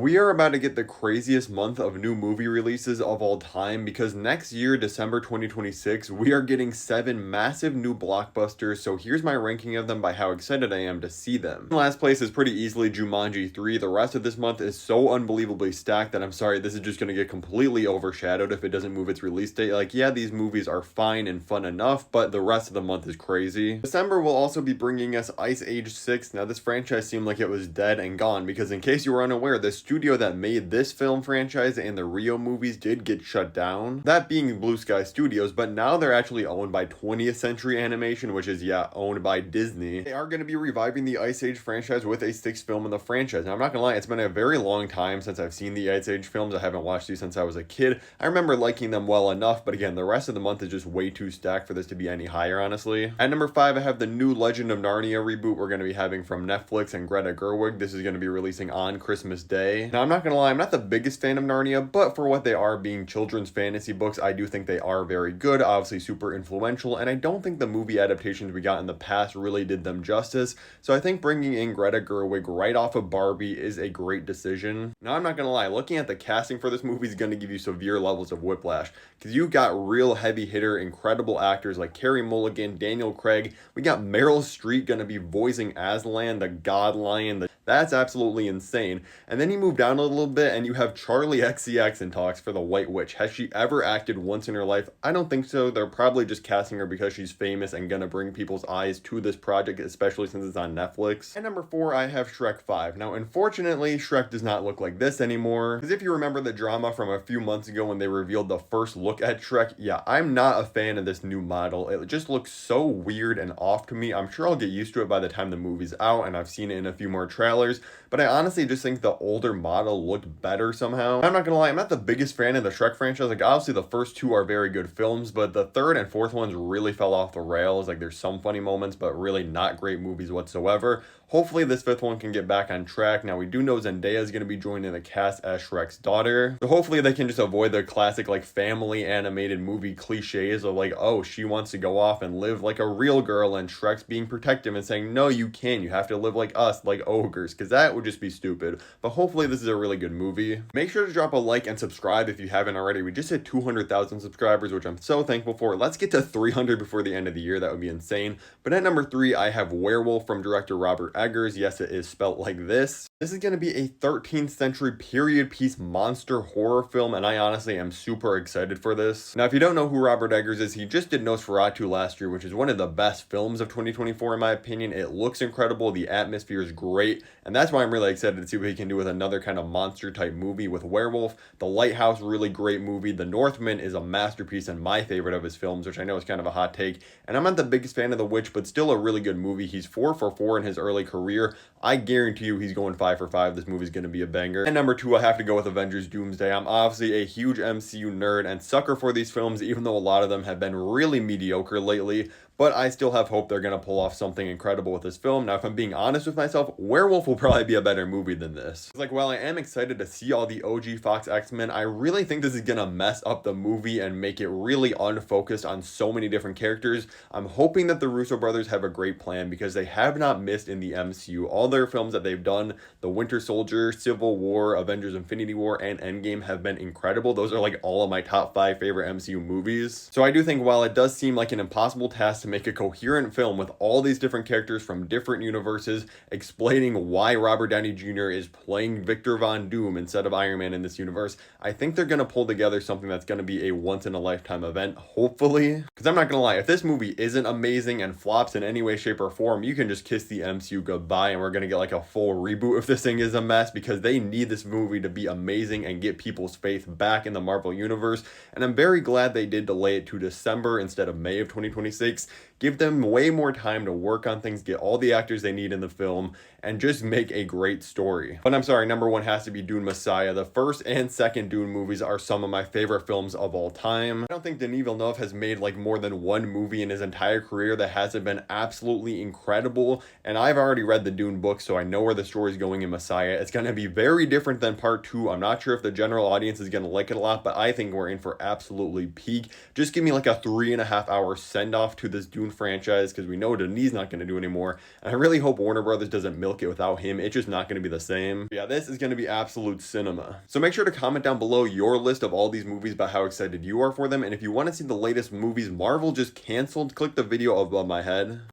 We are about to get the craziest month of new movie releases of all time because next year, December 2026, we are getting 7 massive new blockbusters. So here's my ranking of them by how excited I am to see them. In last place is pretty easily Jumanji 3. The rest of this month is so unbelievably stacked that I'm sorry, this is just going to get completely overshadowed if it doesn't move its release date. Like, yeah, these movies are fine and fun enough, but the rest of the month is crazy. December will also be bringing us Ice Age 6. Now, this franchise seemed like it was dead and gone because, in case you were unaware, the studio that made this film franchise and the Rio movies did get shut down. That being Blue Sky Studios, but now they're actually owned by 20th Century Animation, which is, yeah, owned by Disney. They are going to be reviving the Ice Age franchise with a 6th film in the franchise. Now, I'm not gonna lie, it's been a very long time since I've seen the Ice Age films. I haven't watched these since I was a kid. I remember liking them well enough, but again, the rest of the month is just way too stacked for this to be any higher, honestly. At number 5, I have the new Legend of Narnia reboot we're going to be having from Netflix and Greta Gerwig. This is going to be releasing on Christmas Day. Now, I'm not gonna lie, I'm not the biggest fan of Narnia, but for what they are being children's fantasy books, I do think they are very good, obviously super influential, and I don't think the movie adaptations we got in the past really did them justice. So I think bringing in Greta Gerwig right off of Barbie is a great decision. Now, I'm not gonna lie, looking at the casting for this movie is going to give you severe levels of whiplash because you got real heavy hitter, incredible actors like Carey Mulligan, Daniel Craig. We got Meryl Streep going to be voicing Aslan, the God Lion. That's absolutely insane. And then you move down a little bit and you have Charlie XCX in talks for the White Witch. Has she ever acted once in her life? I don't think so. They're probably just casting her because she's famous and gonna bring people's eyes to this project, especially since it's on Netflix. And number 4, I have Shrek 5. Now, unfortunately, Shrek does not look like this anymore. Because if you remember the drama from a few months ago when they revealed the first look at Shrek, yeah, I'm not a fan of this new model. It just looks so weird and off to me. I'm sure I'll get used to it by the time the movie's out and I've seen it in a few more trailers, but I honestly just think the older model looked better somehow. I'm not gonna lie, I'm not the biggest fan of the Shrek franchise. Like, obviously the first 2 are very good films, but the 3rd and 4th ones really fell off the rails. Like, there's some funny moments, but really not great movies whatsoever. Hopefully this 5th one can get back on track. Now, we do know Zendaya is going to be joining the cast as Shrek's daughter. So hopefully they can just avoid the classic, like, family animated movie cliches of, like, oh, she wants to go off and live like a real girl and Shrek's being protective and saying, no, you can't. You have to live like us, like ogres, because that would just be stupid. But hopefully this is a really good movie. Make sure to drop a like and subscribe if you haven't already. We just hit 200,000 subscribers, which I'm so thankful for. Let's get to 300 before the end of the year. That would be insane. But at number 3, I have Werewolf from director Robert Eggers. Yes, it is spelt like this. This is going to be a 13th century period piece monster horror film, and I honestly am super excited for this. Now, if you don't know who Robert Eggers is, he just did Nosferatu last year, which is one of the best films of 2024 in my opinion. It looks incredible, the atmosphere is great, and that's why I'm really excited to see what he can do with another kind of monster type movie with Werewolf. The Lighthouse, really great movie. The Northman is a masterpiece and my favorite of his films, which I know is kind of a hot take, and I'm not the biggest fan of The Witch, but still a really good movie. He's 4 for 4 in his early career. I guarantee you he's going 5 for 5. This movie's going to be a banger. And number 2, I have to go with Avengers Doomsday. I'm obviously a huge MCU nerd and sucker for these films, even though a lot of them have been really mediocre lately. But I still have hope they're going to pull off something incredible with this film. Now, if I'm being honest with myself, Werewolf will probably be a better movie than this. It's like, while I am excited to see all the OG Fox X-Men, I really think this is going to mess up the movie and make it really unfocused on so many different characters. I'm hoping that the Russo brothers have a great plan because they have not missed in the MCU. All their films that they've done, The Winter Soldier, Civil War, Avengers Infinity War, and Endgame have been incredible. Those are like all of my top 5 favorite MCU movies. So I do think while it does seem like an impossible task to make a coherent film with all these different characters from different universes explaining why Robert Downey Jr. is playing Victor Von Doom instead of Iron Man in this universe, I think they're going to pull together something that's going to be a once-in-a-lifetime event, hopefully. Because I'm not going to lie, if this movie isn't amazing and flops in any way, shape, or form, you can just kiss the MCU goodbye and we're going to get like a full reboot if this thing is a mess, because they need this movie to be amazing and get people's faith back in the Marvel Universe. And I'm very glad they did delay it to December instead of May of 2026. Give them way more time to work on things, get all the actors they need in the film, and just make a great story. But I'm sorry, number 1 has to be Dune Messiah. The first and second Dune movies are some of my favorite films of all time. I don't think Denis Villeneuve has made like more than one movie in his entire career that hasn't been absolutely incredible, and I've already read the Dune book, so I know where the story's going in Messiah. It's going to be very different than part 2. I'm not sure if the general audience is going to like it a lot, but I think we're in for absolutely peak. Just give me like a 3.5 hour send-off to this Dune Dune franchise, because we know Denis not going to do anymore. And I really hope Warner Brothers doesn't milk it without him. It's just not going to be the same. But yeah, this is going to be absolute cinema. So make sure to comment down below your list of all these movies about how excited you are for them. And if you want to see the latest movies Marvel just canceled, click the video above my head.